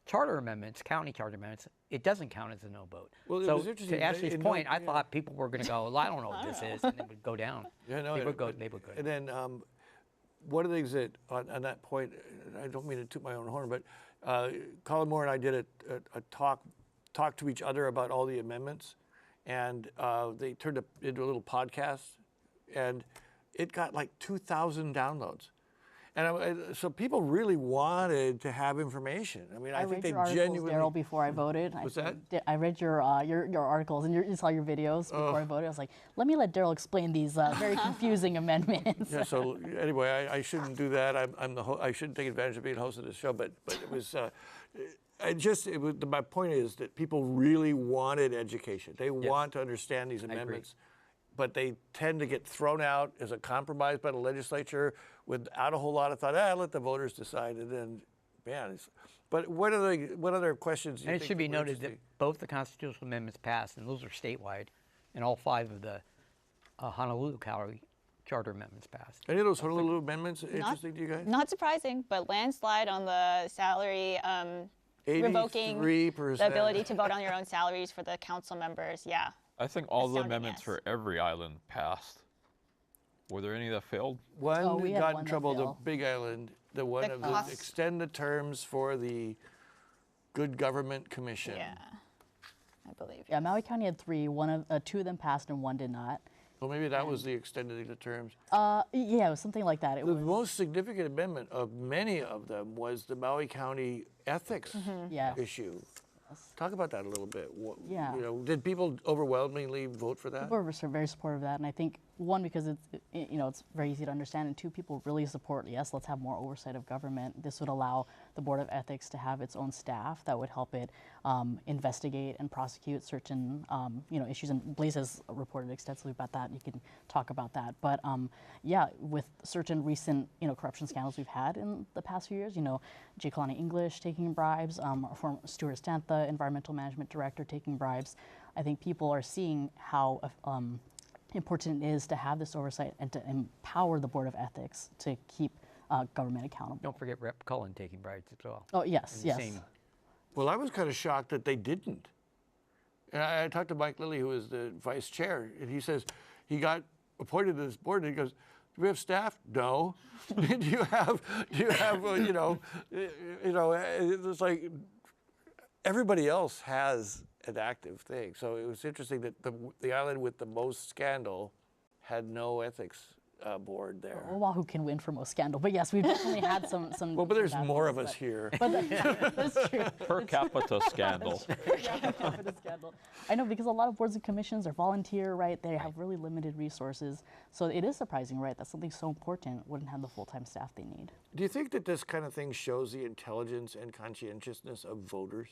charter amendments, county charter amendments, it doesn't count as a no vote. Well, so to Ashley's point, I thought people were going to go, well, I don't know what this is, and they would go down. Yeah, no, they would go. And then one of the things that on that point, I don't mean to toot my own horn, but Colleen Moore and I did a talk to each other about all the amendments, and they turned it into a little podcast, and it got like 2,000 downloads. And so people really wanted to have information. I mean, I think they genuinely. Daryl, before I voted. What's that? I read your articles and you saw your videos before I voted. I was like, let me let Daryl explain these very confusing amendments. Yeah. So anyway, I shouldn't do that. I shouldn't take advantage of being host of this show. But it was. My point is that people really wanted education. They want to understand these amendments, but they tend to get thrown out as a compromise by the legislature without a whole lot of thought. Let the voters decide, and then, man. But what other questions? And it should be noted that both the constitutional amendments passed, and those are statewide, and all 5 of the Honolulu County charter amendments passed. Any of those Honolulu amendments interesting to you guys? Not surprising, but landslide on the salary. Revoking the ability to vote on your own salaries for the council members. Yeah. I think all the amendments for every island passed. Were there any that failed? One got in trouble, the Big Island, the one of the extend the terms for the Good Government Commission. Yeah, I believe. Yeah, Maui County had 3. 2 of them passed and 1 did not. Well, maybe that was the extending the terms. Yeah, it was something like that. The most significant amendment of many of them was the Maui County ethics issue. Talk about that a little bit. Yeah. You know, did people overwhelmingly vote for that? People were very supportive of that, and I think 1, because it's very easy to understand, and 2, people really support. Yes, let's have more oversight of government. This would allow the Board of Ethics to have its own staff that would help it investigate and prosecute certain issues. And Blaze has reported extensively about that. You can talk about that. But yeah, with certain recent corruption scandals we've had in the past few years, J. Kalani English taking bribes, former Stuart Stantha, environmental management director, taking bribes. I think people are seeing how important it is to have this oversight and to empower the Board of Ethics to keep government accountable. Don't forget Rep. Cullen taking bribes as well. Oh, yes, yes. Well, I was kind of shocked that they didn't. And I talked to Mike Lilly, who is the vice chair, and he says he got appointed to this board, and he goes, do we have staff? No. do you have it's like everybody else has an active thing. So it was interesting that the island with the most scandal had no ethics board there. Oahu can win for most scandal, but yes, we've definitely had some. Well, but there's more of us here. But that's true. Per capita scandal. Yeah, per capita scandal. I know, because a lot of boards and commissions are volunteer, right? They have really limited resources. So it is surprising, right, that something so important wouldn't have the full-time staff they need. Do you think that this kind of thing shows the intelligence and conscientiousness of voters?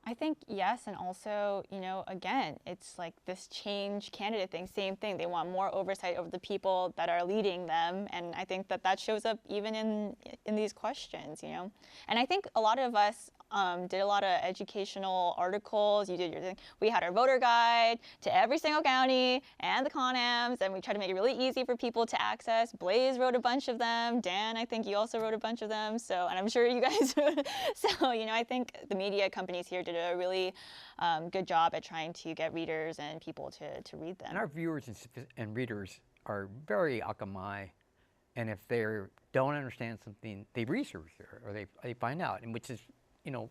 I think yes, and also, again, it's like this change candidate thing, same thing. They want more oversight over the people that are leading them, and I think that shows up even in these questions, And I think a lot of us did a lot of educational articles. You did your thing. We had our voter guide to every single county and the Conams, and we tried to make it really easy for people to access. Blaze wrote a bunch of them. Dan, I think you also wrote a bunch of them. So, and I'm sure you guys. So, you know, I think the media companies here did a really good job at trying to get readers and people to read them. And our viewers and readers are very akamai, and if they don't understand something, they research it or they find out, and which is, you know,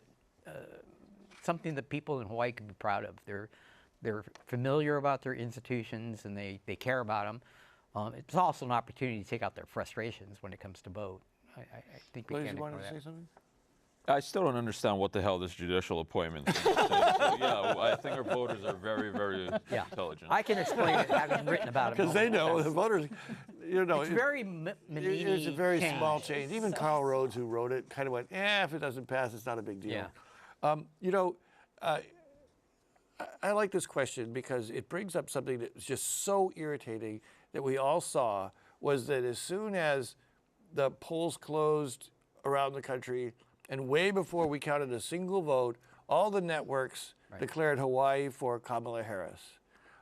something that people in Hawaii can be proud of. They're familiar about their institutions and they care about them. It's also an opportunity to take out their frustrations when it comes to vote. I think we Liz, can't you ignore wanted to that. say something? I still don't understand what the hell this judicial appointment is. So, yeah, I think our voters are very, very intelligent. I can explain it, having written about it. Because they know, the voters, you know. It's very It's a very small change. Even Carl Rhodes, who wrote it, kind of went, if it doesn't pass, it's not a big deal. Yeah. You know, I like this question because it brings up something that's just so irritating that we all saw, was that as soon as the polls closed around the country, and way before we counted a single vote, all the networks declared Hawaii for Kamala Harris.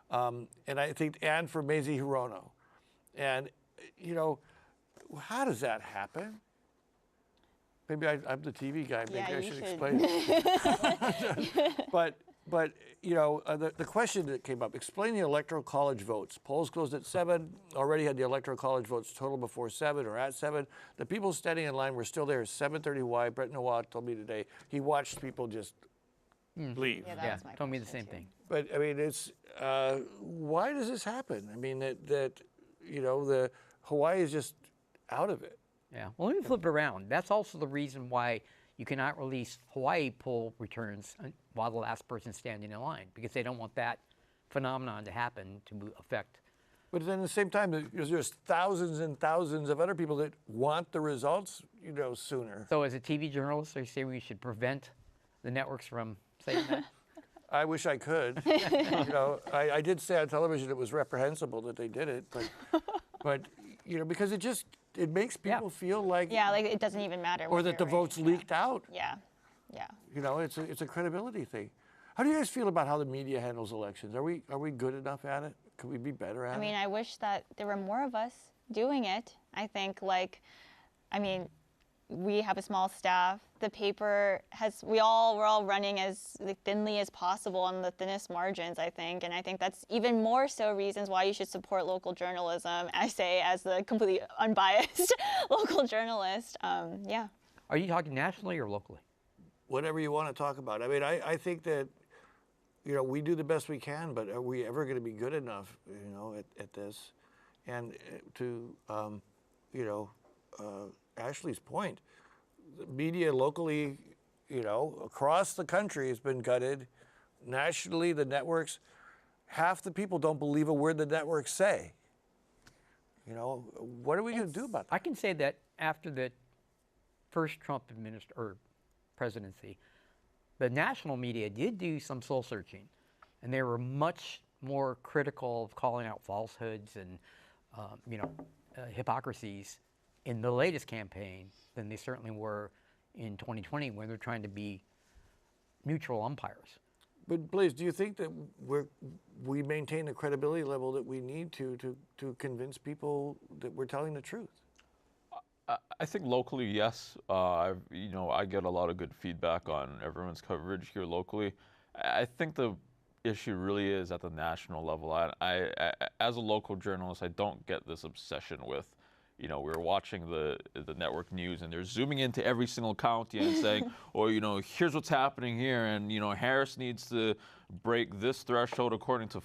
And I think, and for Mazie Hirono. And, you know, how does that happen? Maybe I'm the TV guy, maybe I should explain it. But you know, the question that came up, explain the Electoral College votes. Polls closed at 7, already had the Electoral College votes total before 7 or at 7. The people standing in line were still there at 7:30 Hawaii. Brett Noah told me today, he watched people just leave. Yeah, that was my told me the question, same too. thing. But I mean, it's, why does this happen? I mean, that you know, the Hawaii is just out of it. Yeah, well, let me flip it around. That's also the reason why you cannot release Hawaii poll returns while the last person's standing in line, because they don't want that phenomenon to happen to affect. But then at the same time, there's thousands and thousands of other people that want the results, you know, sooner. So as a TV journalist, I say we should prevent the networks from saying that. I wish I could. You know, I did say on television it was reprehensible that they did it, but you know, because it makes people feel like like it doesn't even matter. or that the votes leaked out. Yeah. You know, it's a credibility thing. How do you guys feel about how the media handles elections? Are we good enough at it? Could we be better at it? I mean, I wish that there were more of us doing it. I think, we have a small staff. The paper we're all running as thinly as possible on the thinnest margins, I think. And I think that's even more so reasons why you should support local journalism, I say as the completely unbiased local journalist. Yeah. Are you talking nationally or locally? Whatever you want to talk about. I mean, I think that, you know, we do the best we can, but are we ever going to be good enough, you know, at this? And to, you know, Ashley's point, the media locally, you know, across the country has been gutted. Nationally, the networks, half the people don't believe a word the networks say. You know, what are we going to do about that? I can say that after the first Trump presidency, the national media did do some soul searching, and they were much more critical of calling out falsehoods and, you know, hypocrisies in the latest campaign than they certainly were in 2020 when they're trying to be neutral umpires. But Blaze, do you think that we maintain the credibility level that we need to convince people that we're telling the truth? I think locally, yes. You know, I get a lot of good feedback on everyone's coverage here locally. I think the issue really is at the national level. I as a local journalist, I don't get this obsession with, you know, we're watching the network news and they're zooming into every single county and saying, or, you know, here's what's happening here, and, you know, Harris needs to break this threshold according to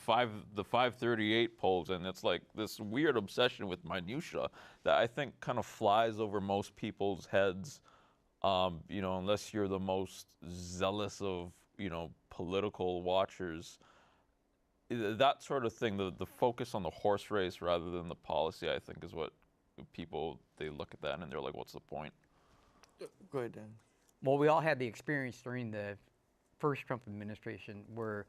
the 538 polls, and it's like this weird obsession with minutia that I think kind of flies over most people's heads, you know, unless you're the most zealous of, you know, political watchers. That sort of thing, the focus on the horse race rather than the policy, I think, is what people, they look at that and they're like, what's the point? Go ahead, Dan. Well, we all had the experience during the first Trump administration where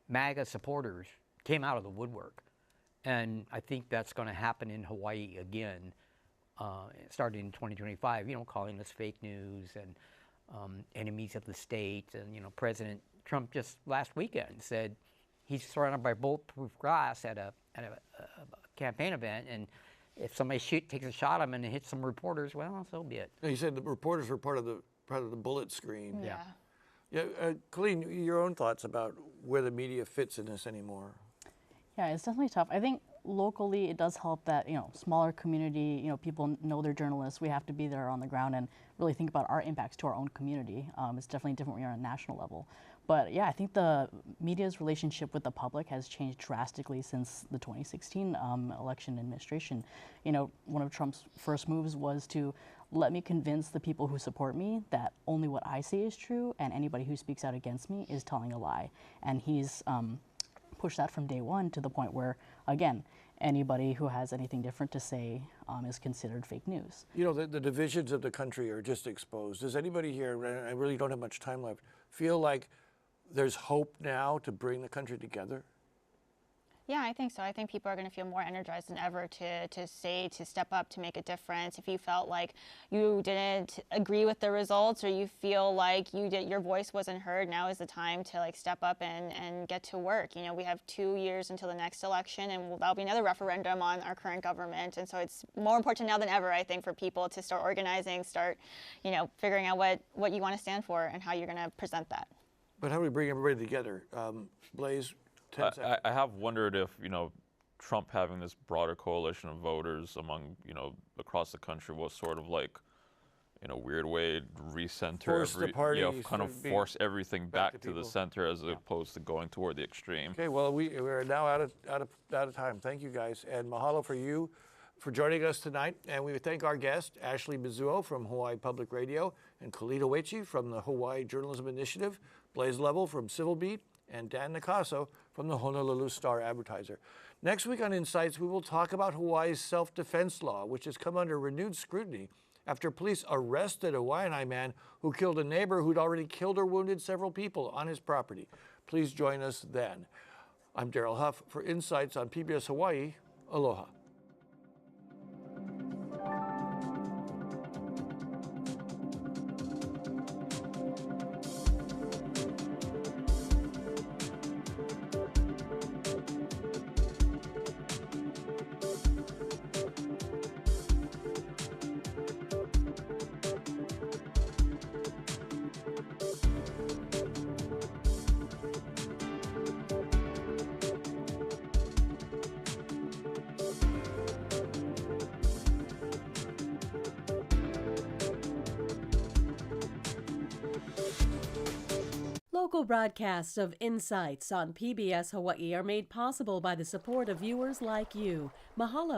MAGA supporters came out of the woodwork. And I think that's going to happen in Hawaii again, starting in 2025, you know, calling us fake news and enemies of the state. And, you know, President Trump just last weekend said he's surrounded by bulletproof glass at a campaign event, and if somebody takes a shot at him and it hits some reporters, well, so be it. He said the reporters were part of the bullet screen. Yeah. Yeah, Colleen, your own thoughts about where the media fits in this anymore? Yeah, it's definitely tough. I think locally it does help that, you know, smaller community, you know, people know they're journalists. We have to be there on the ground and really think about our impacts to our own community. It's definitely different when you're on a national level. But yeah, I think the media's relationship with the public has changed drastically since the 2016 election administration. You know, one of Trump's first moves was to let me convince the people who support me that only what I say is true, and anybody who speaks out against me is telling a lie. And he's pushed that from day one to the point where, again, anybody who has anything different to say is considered fake news. You know, the divisions of the country are just exposed. Does anybody here, I really don't have much time left, feel like there's hope now to bring the country together? Yeah, I think so. I think people are going to feel more energized than ever to step up, to make a difference. If you felt like you didn't agree with the results, or you feel like your voice wasn't heard, now is the time to like step up and get to work. You know, we have 2 years until the next election, and that'll be another referendum on our current government. And so it's more important now than ever, I think, for people to start organizing, start, you know, figuring out what you want to stand for and how you're going to present that. But how do we bring everybody together? Blaze, 10 seconds. I have wondered if, you know, Trump having this broader coalition of voters among, you know, across the country was sort of like, in a weird way, recenter, Force the party, you know, kind of force everything back to the center as opposed to going toward the extreme. Okay, well, we're now out of time. Thank you, guys, and mahalo for you for joining us tonight. And we thank our guest, Ashley Mizuo from Hawaii Public Radio, and Colleen Uechi from the Hawaii Journalism Initiative, Blaze Lovell from Civil Beat, and Dan Nakaso from the Honolulu Star-Advertiser. Next week on Insights, we will talk about Hawaii's self-defense law, which has come under renewed scrutiny after police arrested a Waianae man who killed a neighbor who'd already killed or wounded several people on his property. Please join us then. I'm Daryl Huff for Insights on PBS Hawaii. Aloha. Local broadcasts of Insights on PBS Hawaii are made possible by the support of viewers like you. Mahalo.